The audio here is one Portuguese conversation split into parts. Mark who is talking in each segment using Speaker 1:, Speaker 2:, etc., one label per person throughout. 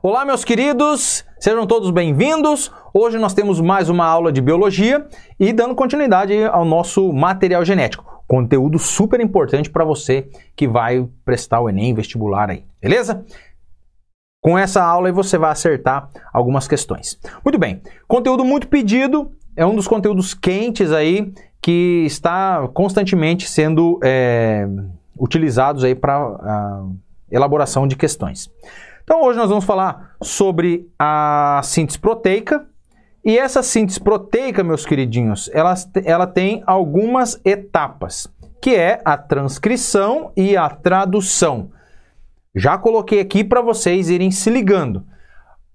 Speaker 1: Olá, meus queridos, sejam todos bem-vindos. Hoje nós temos mais uma aula de biologia e dando continuidade ao nosso material genético. Conteúdo super importante para você que vai prestar o Enem vestibular aí, beleza? Com essa aula aí você vai acertar algumas questões. Muito bem, conteúdo muito pedido, é um dos conteúdos quentes aí que está constantemente sendo utilizados aí para elaboração de questões. Então hoje nós vamos falar sobre a síntese proteica. E essa síntese proteica, meus queridinhos, ela tem algumas etapas, que é a transcrição e a tradução. Já coloquei aqui para vocês irem se ligando.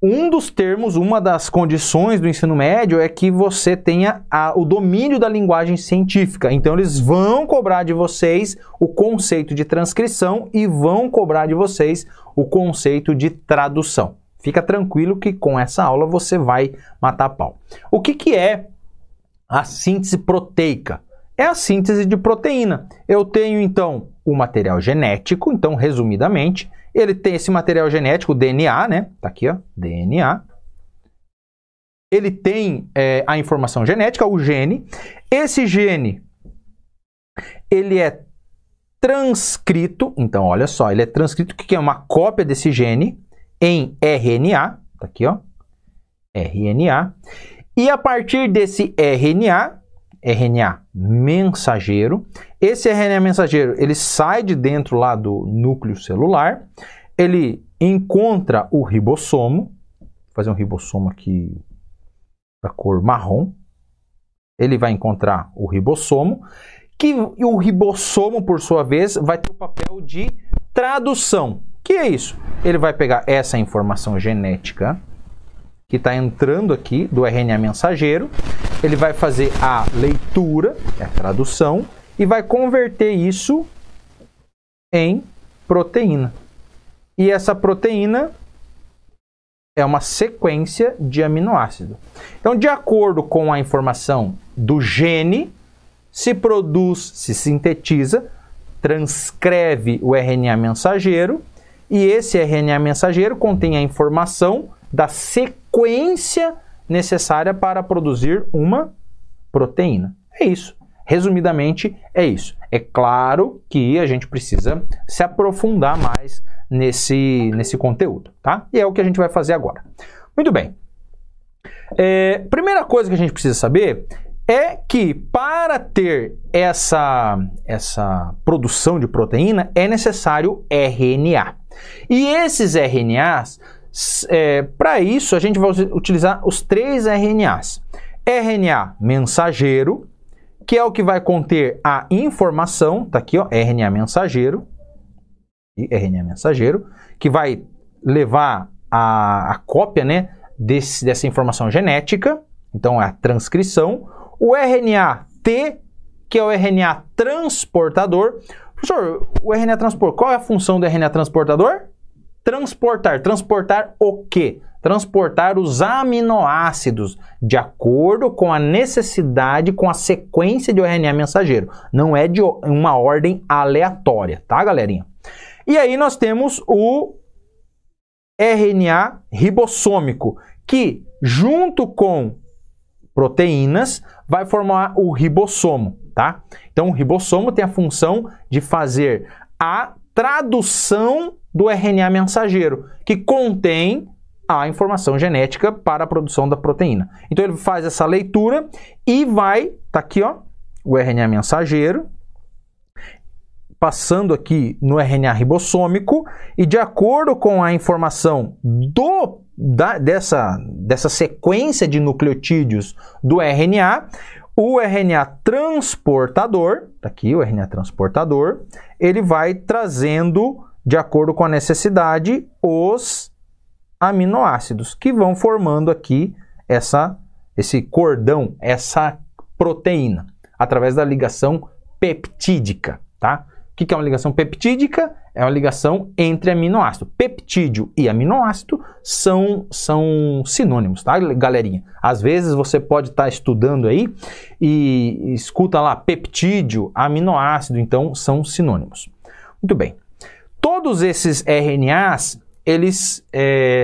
Speaker 1: Um dos termos, uma das condições do ensino médio é que você tenha o domínio da linguagem científica. Então, eles vão cobrar de vocês o conceito de transcrição e vão cobrar de vocês o conceito de tradução. Fica tranquilo que com essa aula você vai matar pau. O que é a síntese proteica? É a síntese de proteína. Eu tenho, então, o material genético, então, resumidamente, ele tem esse material genético, o DNA, né? Tá aqui, ó, DNA. Ele tem a informação genética, o gene. Esse gene, ele é transcrito, então, olha só, ele é transcrito, que é uma cópia desse gene em RNA, tá aqui, ó, RNA. E a partir desse RNA mensageiro, esse RNA mensageiro, ele sai de dentro lá do núcleo celular, ele encontra o ribossomo, vou fazer um ribossomo aqui da cor marrom, ele vai encontrar o ribossomo, e o ribossomo, por sua vez, vai ter o papel de tradução. Que é isso? Ele vai pegar essa informação genética que está entrando aqui do RNA mensageiro, ele vai fazer a leitura, a tradução, e vai converter isso em proteína. E essa proteína é uma sequência de aminoácido. Então, de acordo com a informação do gene, se produz, se sintetiza, transcreve o RNA mensageiro, e esse RNA mensageiro contém a informação da sequência necessária para produzir uma proteína. É isso. Resumidamente, é isso. É claro que a gente precisa se aprofundar mais nesse conteúdo, tá? E é o que a gente vai fazer agora. Muito bem. Primeira coisa que a gente precisa saber é que para ter essa produção de proteína é necessário RNA. E esses RNAs, para isso a gente vai utilizar os 3 RNAs. RNA mensageiro, que é o que vai conter a informação, tá aqui, ó, RNA mensageiro, e RNA mensageiro, que vai levar a cópia, né, dessa informação genética, então é a transcrição. O RNA-T, que é o RNA transportador. Professor, o RNA transportador, qual é a função do RNA transportador? Transportar. Transportar o quê? Transportar os aminoácidos de acordo com a necessidade, com a sequência de RNA mensageiro. Não é de uma ordem aleatória, tá, galerinha? E aí nós temos o RNA ribossômico, que junto com proteínas vai formar o ribossomo, tá? Então o ribossomo tem a função de fazer a tradução do RNA mensageiro, que contém a informação genética para a produção da proteína. Então ele faz essa leitura e vai, tá aqui, ó, o RNA mensageiro, passando aqui no RNA ribossômico, e de acordo com a informação dessa sequência de nucleotídeos do RNA, o RNA transportador, tá aqui o RNA transportador, ele vai trazendo, de acordo com a necessidade, os aminoácidos, que vão formando aqui esse cordão, essa proteína, através da ligação peptídica, tá? O que é uma ligação peptídica? É uma ligação entre aminoácido. Peptídeo e aminoácido são sinônimos, tá, galerinha? Às vezes você pode estar estudando aí e escuta lá peptídeo, aminoácido, então são sinônimos. Muito bem. Todos esses RNAs, eles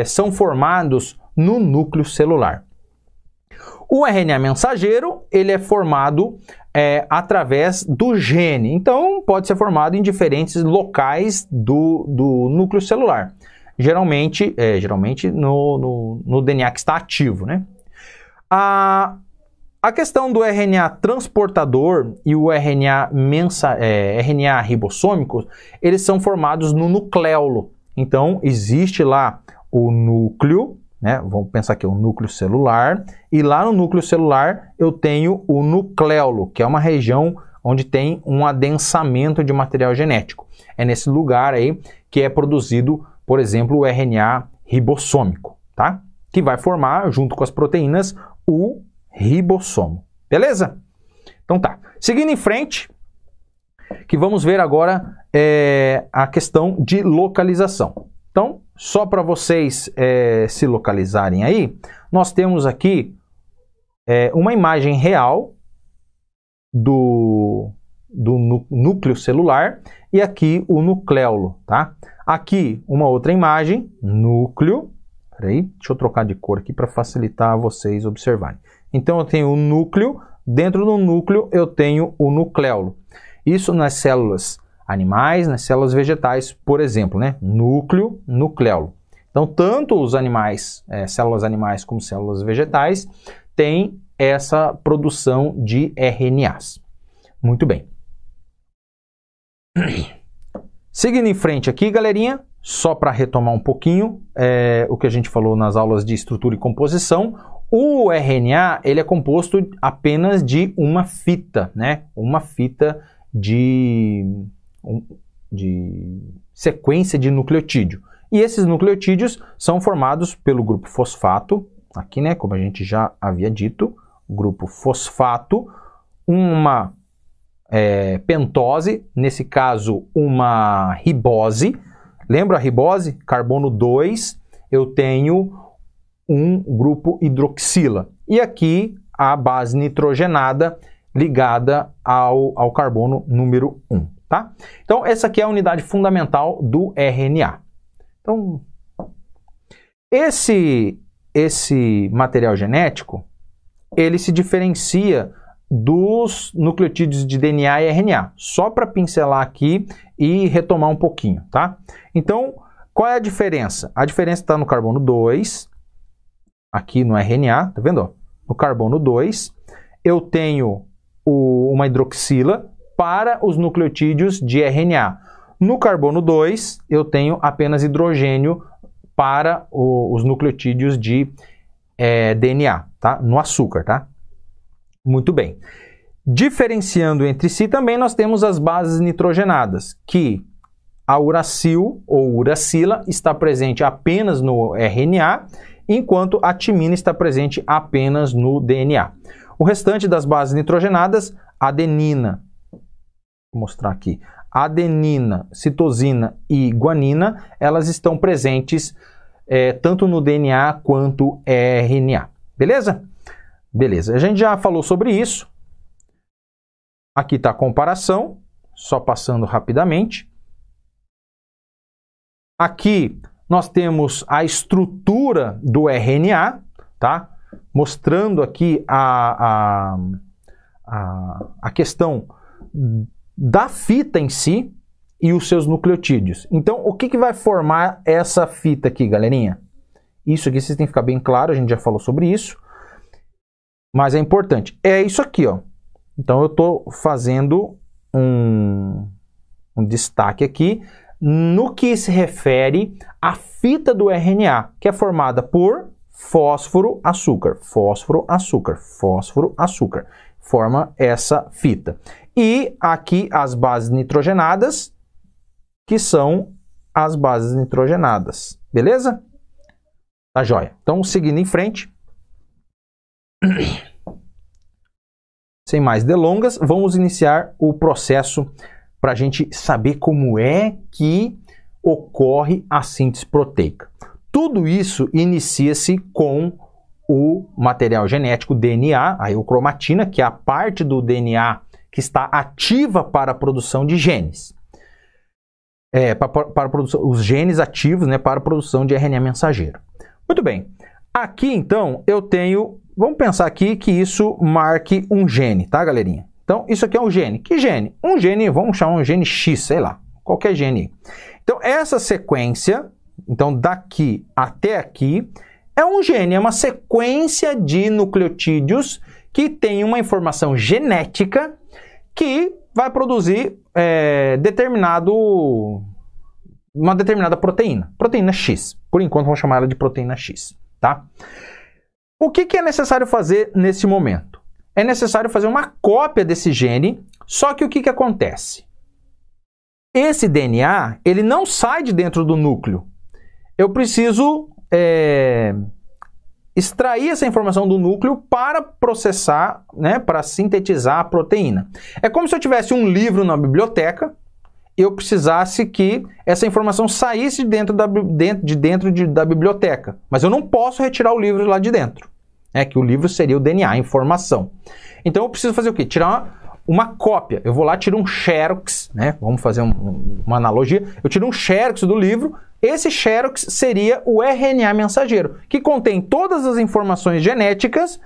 Speaker 1: são formados no núcleo celular. O RNA mensageiro, ele é formado através do gene. Então, pode ser formado em diferentes locais do núcleo celular. Geralmente no DNA que está ativo, né? A questão do RNA transportador e o RNA ribossômico, eles são formados no nucleolo. Então, existe lá o núcleo, né? Vamos pensar aqui, o núcleo celular, e lá no núcleo celular eu tenho o nucleolo, que é uma região onde tem um adensamento de material genético. É nesse lugar aí que é produzido, por exemplo, o RNA ribossômico, tá? Que vai formar, junto com as proteínas, o ribossomo. Beleza? Então tá. Seguindo em frente, que vamos ver agora a questão de localização. Então, só para vocês se localizarem aí, nós temos aqui uma imagem real do núcleo celular e aqui o nucleolo, tá? Aqui uma outra imagem, núcleo. Peraí, deixa eu trocar de cor aqui para facilitar vocês observarem. Então eu tenho o núcleo, dentro do núcleo eu tenho o nucleolo. Isso nas células animais, nas células vegetais, por exemplo, né? Núcleo, nucleolo. Então, tanto os animais, células animais como células vegetais, têm essa produção de RNAs. Muito bem. Seguindo em frente aqui, galerinha, só para retomar um pouquinho o que a gente falou nas aulas de estrutura e composição, o RNA ele é composto apenas de uma fita, né? Uma fita de sequência de nucleotídeo. E esses nucleotídeos são formados pelo grupo fosfato, aqui, né, como a gente já havia dito, grupo fosfato, uma pentose, nesse caso uma ribose. Lembra a ribose? Carbono 2, eu tenho um grupo hidroxila. E aqui a base nitrogenada ligada ao carbono número 1. Tá? Então, essa aqui é a unidade fundamental do RNA. Então, esse material genético, ele se diferencia dos nucleotídeos de DNA e RNA. Só para pincelar aqui e retomar um pouquinho, tá? Então, qual é a diferença? A diferença está no carbono 2, aqui no RNA, tá vendo? No carbono 2, eu tenho uma hidroxila para os nucleotídeos de RNA. No carbono 2, eu tenho apenas hidrogênio para os nucleotídeos de DNA, tá? No açúcar, tá? Muito bem. Diferenciando entre si, também nós temos as bases nitrogenadas, que a uracil ou uracila está presente apenas no RNA, enquanto a timina está presente apenas no DNA. O restante das bases nitrogenadas, adenina, vou mostrar aqui, adenina, citosina e guanina, elas estão presentes tanto no DNA quanto RNA. Beleza? Beleza. A gente já falou sobre isso. Aqui está a comparação, só passando rapidamente. Aqui nós temos a estrutura do RNA, tá? Mostrando aqui a questão da fita em si e os seus nucleotídeos. Então, o que vai formar essa fita aqui, galerinha? Isso aqui vocês têm que ficar bem claro, a gente já falou sobre isso, mas é importante. É isso aqui, ó. Então, eu estou fazendo um destaque aqui no que se refere à fita do RNA, que é formada por fósforo, açúcar, fósforo, açúcar, fósforo, açúcar. Forma essa fita. E aqui as bases nitrogenadas, que são as bases nitrogenadas. Beleza? Tá joia. Então, seguindo em frente. Sem mais delongas, vamos iniciar o processo para a gente saber como é que ocorre a síntese proteica. Tudo isso inicia-se com o material genético DNA, a eucromatina, que é a parte do DNA que está ativa para a produção de genes. para os genes ativos, né, para a produção de RNA mensageiro. Muito bem. Aqui, então, eu tenho... Vamos pensar aqui que isso marque um gene, tá, galerinha? Então, isso aqui é um gene. Que gene? Um gene, vamos chamar um gene X, sei lá. Qualquer gene. Então, essa sequência, então, daqui até aqui, é um gene, é uma sequência de nucleotídeos que tem uma informação genética que vai produzir uma determinada proteína. Proteína X. Por enquanto, vamos chamar ela de proteína X, tá? O que é necessário fazer nesse momento? É necessário fazer uma cópia desse gene, só que o que acontece? Esse DNA, ele não sai de dentro do núcleo. Eu preciso extrair essa informação do núcleo para processar, né, para sintetizar a proteína. É como se eu tivesse um livro na biblioteca, eu precisasse que essa informação saísse de dentro da biblioteca. Mas eu não posso retirar o livro lá de dentro. Que o livro seria o DNA, a informação. Então eu preciso fazer o quê? Tirar uma cópia. Eu vou lá, tiro um xerox, né? Vamos fazer uma analogia. Eu tiro um xerox do livro. Esse xerox seria o RNA mensageiro, que contém todas as informações genéticas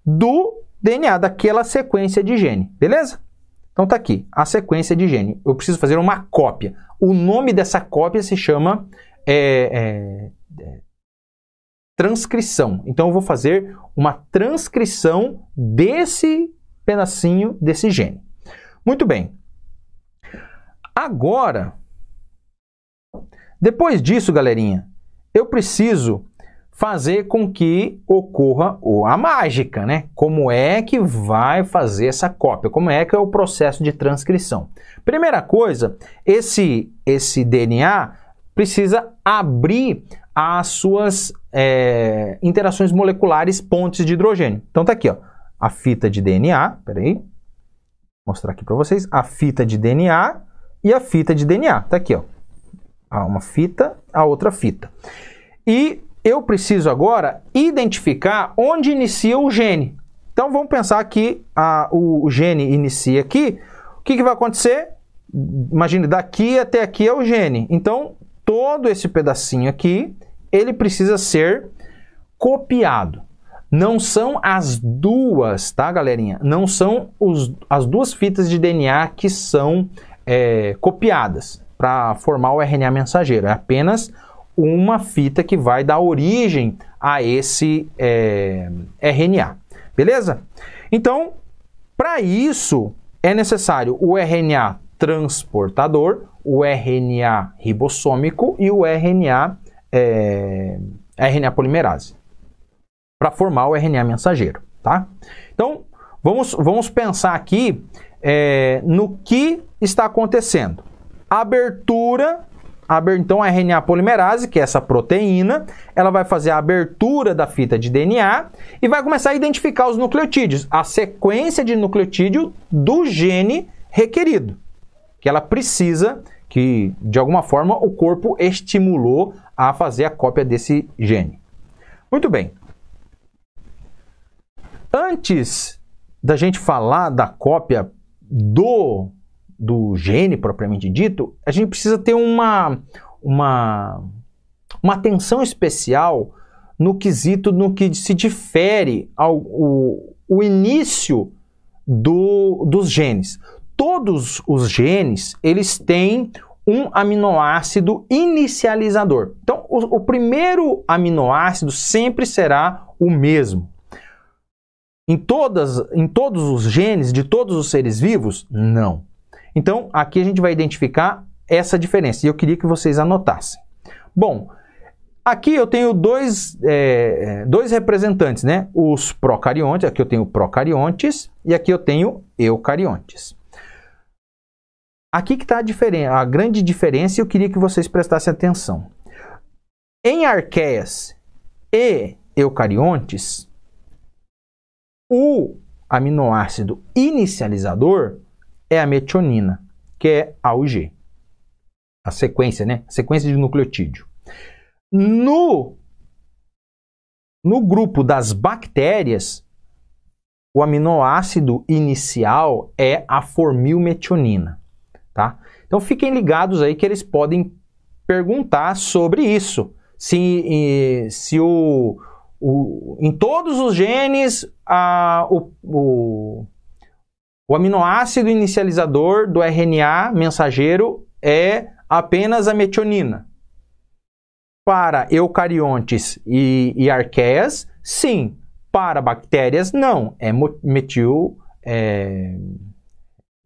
Speaker 1: do DNA, daquela sequência de gene. Beleza? Então tá aqui, a sequência de gene. Eu preciso fazer uma cópia. O nome dessa cópia se chama transcrição. Então eu vou fazer uma transcrição desse pedacinho desse gene. Muito bem. Agora, depois disso, galerinha, eu preciso fazer com que ocorra a mágica, né? Como é que vai fazer essa cópia? Como é que é o processo de transcrição? Primeira coisa, esse DNA precisa abrir as suas interações moleculares pontes de hidrogênio. Então tá aqui, ó, a fita de DNA, peraí, vou mostrar aqui para vocês, a fita de DNA e a fita de DNA. Tá aqui, ó, uma fita, a outra fita. E eu preciso agora identificar onde inicia o gene. Então vamos pensar que o gene inicia aqui. O que vai acontecer? Imagine, daqui até aqui é o gene. Então todo esse pedacinho aqui, ele precisa ser copiado. Não são as duas, tá, galerinha? Não são as duas fitas de DNA que são copiadas para formar o RNA mensageiro. É apenas uma fita que vai dar origem a esse RNA. Beleza? Então, para isso, é necessário o RNA transportador, o RNA ribossômico e o RNA polimerase, para formar o RNA mensageiro, tá? Então, vamos pensar aqui no que está acontecendo. Então, a RNA polimerase, que é essa proteína, ela vai fazer a abertura da fita de DNA e vai começar a identificar os nucleotídeos, a sequência de nucleotídeo do gene requerido, que ela precisa, que de alguma forma o corpo estimulou a fazer a cópia desse gene. Muito bem. Antes da gente falar da cópia do gene propriamente dito, a gente precisa ter uma atenção especial no quesito no que se difere o início dos genes. Todos os genes, eles têm um aminoácido inicializador. Então, o primeiro aminoácido sempre será o mesmo. Em todos os genes de todos os seres vivos? Não. Então, aqui a gente vai identificar essa diferença. E eu queria que vocês anotassem. Bom, aqui eu tenho dois representantes, né? Os procariontes. Aqui eu tenho procariontes e aqui eu tenho eucariontes. Aqui que está a grande diferença e eu queria que vocês prestassem atenção. Em arqueias e eucariontes, o aminoácido inicializador é a metionina, que é A ou G. A sequência, né? A sequência de nucleotídeo. No grupo das bactérias, o aminoácido inicial é a formilmetionina, tá? Então fiquem ligados aí que eles podem perguntar sobre isso. Se em todos os genes o aminoácido inicializador do RNA mensageiro é apenas a metionina. Para eucariontes e arqueias, sim. Para bactérias, não. É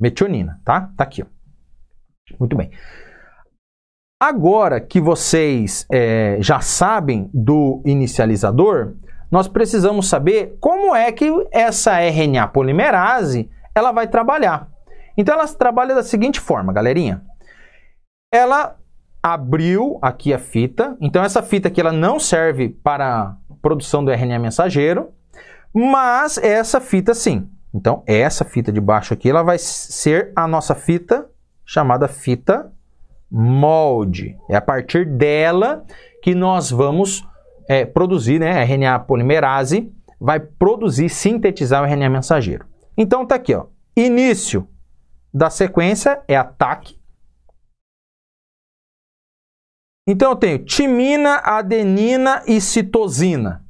Speaker 1: metionina, tá? Tá aqui, ó. Muito bem. Agora que vocês já sabem do inicializador, nós precisamos saber como é que essa RNA polimerase ela vai trabalhar. Então, ela trabalha da seguinte forma, galerinha. Ela abriu aqui a fita. Então, essa fita aqui ela não serve para a produção do RNA mensageiro, mas essa fita sim. Então, essa fita de baixo aqui ela vai ser a nossa fita chamada fita molde. É a partir dela que nós vamos produzir, né? A RNA polimerase vai produzir, sintetizar o RNA mensageiro. Então tá aqui, ó. Início da sequência é a TAC. Então eu tenho timina, adenina e citosina.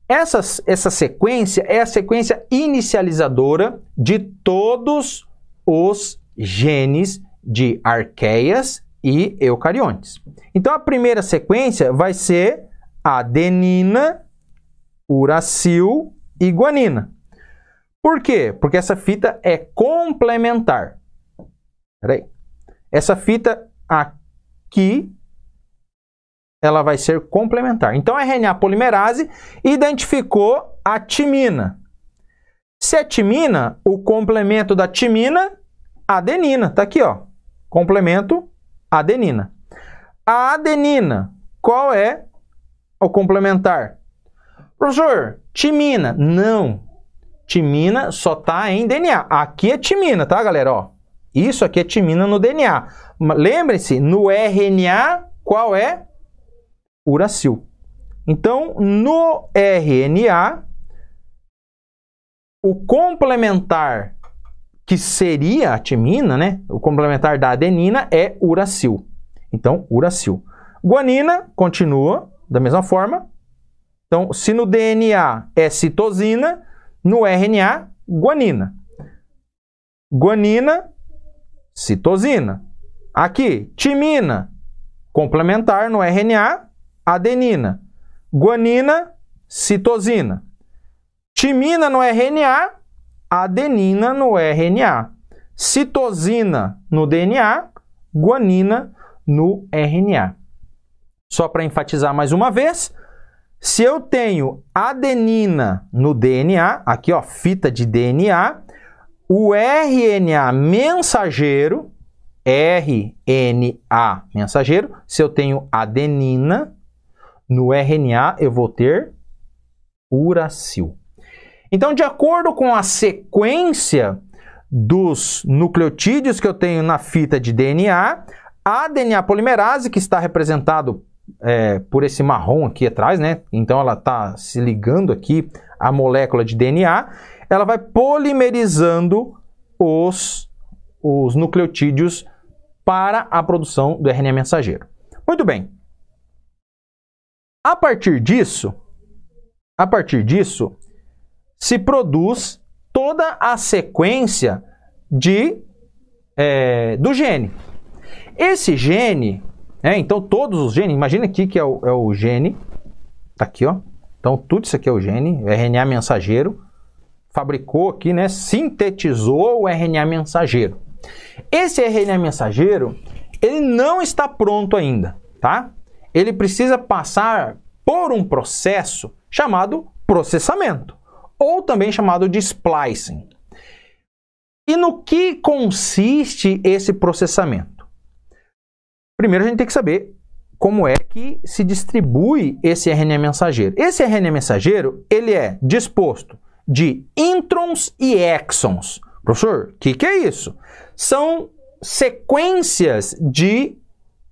Speaker 1: Essa sequência é a sequência inicializadora de todos os genes de arqueias e eucariontes. Então, a primeira sequência vai ser adenina, uracil e guanina. Por quê? Porque essa fita é complementar. Peraí. Essa fita aqui, ela vai ser complementar. Então, a RNA polimerase identificou a timina. Se é timina, o complemento da timina, adenina. Tá aqui, ó. Complemento, adenina. A adenina, qual é o complementar? Professor, timina. Não. Timina só está em DNA. Aqui é timina, tá, galera? Ó, isso aqui é timina no DNA. Lembre-se, no RNA, qual é? Uracil. Então, no RNA, o complementar que seria a timina, né? O complementar da adenina é uracil. Então, uracil. Guanina continua da mesma forma. Então, se no DNA é citosina, no RNA, guanina. Guanina, citosina. Aqui, timina, complementar no RNA, adenina. Guanina, citosina. Timina no RNA, adenina no RNA. Citosina no DNA, guanina no RNA. Só para enfatizar mais uma vez, se eu tenho adenina no DNA, aqui ó, fita de DNA, o RNA mensageiro, se eu tenho adenina, no RNA eu vou ter uracil. Então, de acordo com a sequência dos nucleotídeos que eu tenho na fita de DNA, a DNA polimerase, que está representado por esse marrom aqui atrás, né? Então, ela está se ligando aqui à molécula de DNA, ela vai polimerizando os nucleotídeos para a produção do RNA mensageiro. Muito bem. A partir disso, se produz toda a sequência do gene. Esse gene, então todos os genes, imagina aqui que é o gene, tá aqui, ó. Então tudo isso aqui é o gene, o RNA mensageiro, fabricou aqui, né, sintetizou o RNA mensageiro. Esse RNA mensageiro, ele não está pronto ainda, tá? Ele precisa passar por um processo chamado processamento, ou também chamado de splicing. E no que consiste esse processamento? Primeiro a gente tem que saber como é que se distribui esse RNA mensageiro. Esse RNA mensageiro, ele é disposto de introns e exons. Professor, o que é isso? São sequências de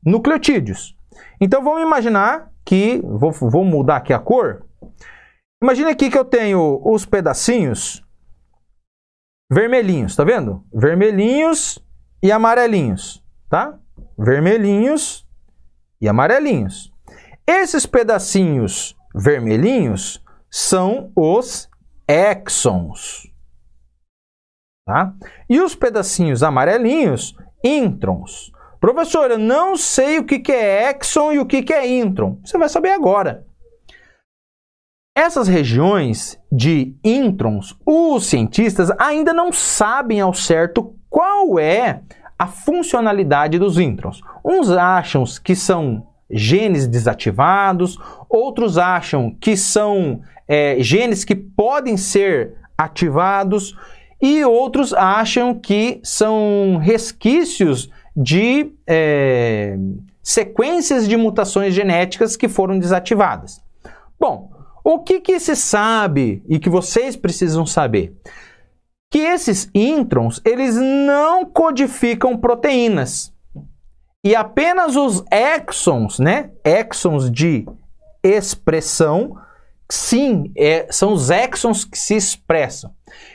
Speaker 1: nucleotídeos. Então vamos imaginar que, vou mudar aqui a cor. Imagina aqui que eu tenho os pedacinhos vermelhinhos, tá vendo? Vermelhinhos e amarelinhos, tá? Vermelhinhos e amarelinhos. Esses pedacinhos vermelhinhos são os exons, tá? E os pedacinhos amarelinhos, introns. Professor, eu não sei o que é exon e o que é intron. Você vai saber agora. Essas regiões de introns, os cientistas ainda não sabem ao certo qual é a funcionalidade dos introns. Uns acham que são genes desativados, outros acham que são genes que podem ser ativados e outros acham que são resquícios de sequências de mutações genéticas que foram desativadas. Bom, o que se sabe e que vocês precisam saber? Que esses introns, eles não codificam proteínas. E apenas os exons, né? Exons de expressão, sim, são os exons que se expressam.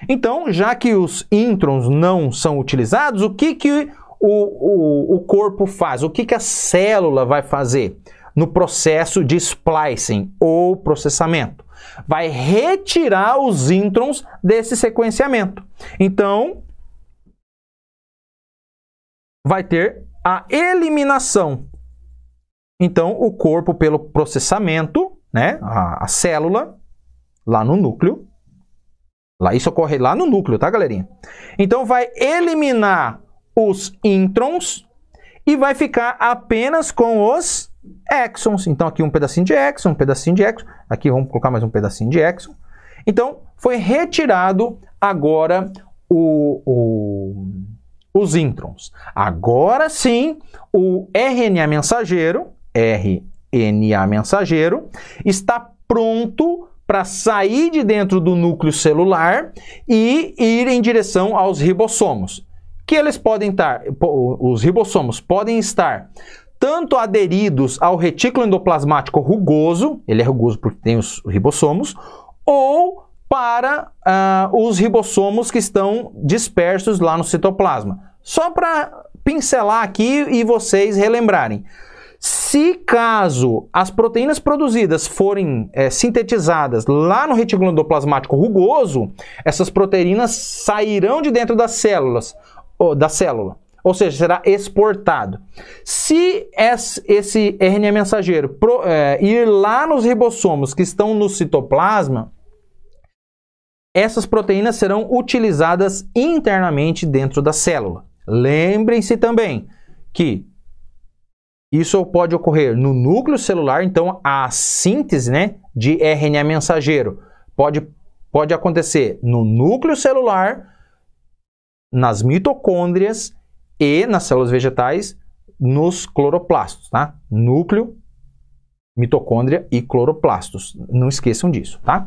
Speaker 1: Então, já que os introns não são utilizados, o que o corpo faz? O que a célula vai fazer no processo de splicing ou processamento? Vai retirar os introns desse sequenciamento. Então, vai ter a eliminação. Então, o corpo, pelo processamento, né, a célula, lá no núcleo, isso ocorre lá no núcleo, tá, galerinha? Então, vai eliminar os introns e vai ficar apenas com os exons. Então, aqui um pedacinho de exon, um pedacinho de exon. Aqui vamos colocar mais um pedacinho de exon. Então, foi retirado agora os introns. Agora sim, o RNA mensageiro, está pronto para sair de dentro do núcleo celular e ir em direção aos ribossomos. Que eles podem estar, os ribossomos podem estar tanto aderidos ao retículo endoplasmático rugoso, ele é rugoso porque tem os ribossomos, ou para os ribossomos que estão dispersos lá no citoplasma. Só para pincelar aqui e vocês relembrarem. Se caso as proteínas produzidas forem sintetizadas lá no retículo endoplasmático rugoso, essas proteínas sairão de dentro da célula, ou seja, será exportado. Se esse RNA mensageiro ir lá nos ribossomos que estão no citoplasma, essas proteínas serão utilizadas internamente dentro da célula. Lembrem-se também que isso pode ocorrer no núcleo celular, então a síntese, né, de RNA mensageiro pode acontecer no núcleo celular, nas mitocôndrias e nas células vegetais, nos cloroplastos, tá? Núcleo, mitocôndria e cloroplastos. Não esqueçam disso, tá?